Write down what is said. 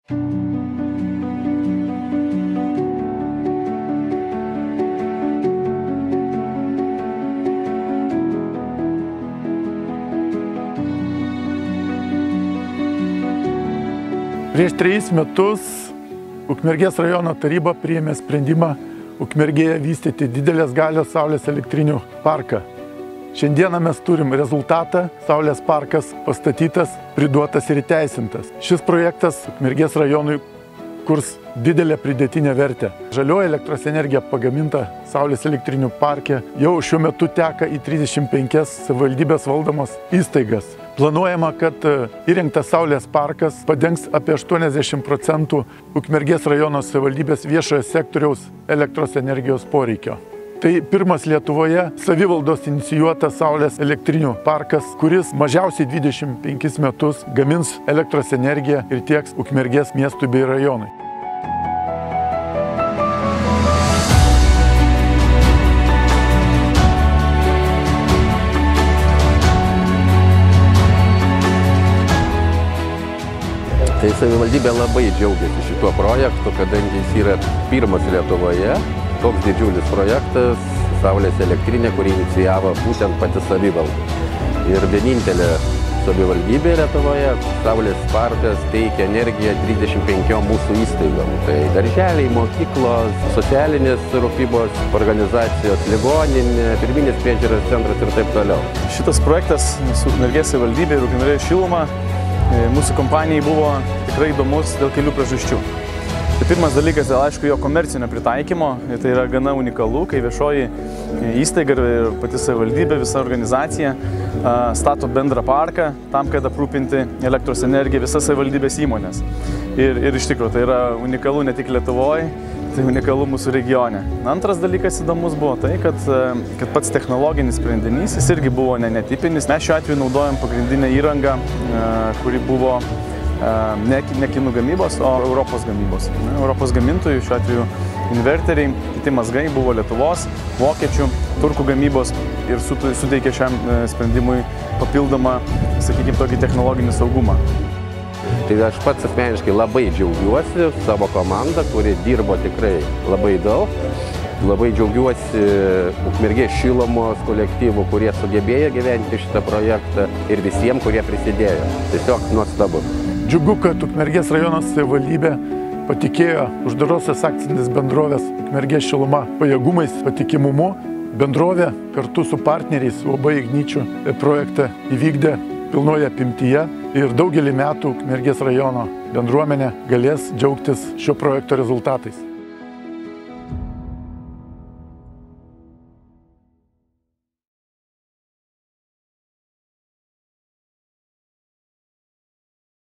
Prieš 3 metus Ukmergės rajono taryba priėmė sprendimą Ukmergėje vystyti didelės galios saulės elektrinių parką. Šiandieną mes turim rezultatą, saulės parkas pastatytas, priduotas ir įteisintas. Šis projektas Ukmergės rajonui kurs didelę pridėtinę vertę. Žalioji elektros energija pagaminta saulės elektrinių parke jau šiuo metu teka į 35 savivaldybės valdomos įstaigas. Planuojama, kad įrengtas saulės parkas padengs apie 80% Ukmergės rajono savivaldybės viešojo sektoriaus elektros energijos poreikio. Tai pirmas Lietuvoje savivaldos inicijuotas saulės elektrinių parkas, kuris mažiausiai 25 metus gamins elektros energiją ir tieks Ukmergės miestui bei rajonui. Tai savivaldybė labai džiaugiasi šituo projektu, kadangi jis yra pirmas Lietuvoje, toks didžiulis projektas, saulės elektrinė, kurį inicijavo būtent pati savivalda. Ir vienintelė savivaldybė Lietuvoje, saulės parkas teikia energiją 35 mūsų įstaigom. Tai darželiai, mokyklos, socialinės rūpybos organizacijos, ligoninė, pirminės priežiūros centras ir taip toliau. Šitas projektas su Ukmergės savivaldybė ir Ukmergės šiluma mūsų kompanijai buvo tikrai įdomus dėl kelių priežasčių. Tai pirmas dalykas, aišku, jo komercinio pritaikymo, tai yra gana unikalu, kai viešoji įstaiga ir pati savivaldybė, visa organizacija stato bendrą parką tam, kad aprūpinti elektros energiją visas savivaldybės įmonės. Ir iš tikrųjų, tai yra unikalu ne tik Lietuvoje, tai unikalu mūsų regione. Antras dalykas įdomus buvo tai, kad pats technologinis sprendinys, jis irgi buvo netipinis. Mes šiuo atveju naudojam pagrindinę įrangą, kuri buvo ne kinų gamybos, o Europos gamybos. Europos gamintojų, šiuo atveju inverteriai, kiti mazgai buvo Lietuvos, vokiečių, turkų gamybos ir suteikė šiam sprendimui papildomą, sakykime, tokį technologinį saugumą. Tai aš pats asmeniškai labai džiaugiuosi savo komandą, kuri dirbo tikrai labai daug. Labai džiaugiuosi Ukmergės šilumos kolektyvų, kurie sugebėjo gyventi šitą projektą ir visiems, kurie prisidėjo. Tiesiog nuostabu. Džiugu, kad Ukmergės rajono savivaldybė patikėjo uždarosios akcinės bendrovės Ukmergės šiluma pajėgumais, patikimumu. Bendrovė kartu su partneriais UAB Igničių projektą įvykdė pilnoje apimtyje ir daugelį metų Ukmergės rajono bendruomenė galės džiaugtis šio projekto rezultatais.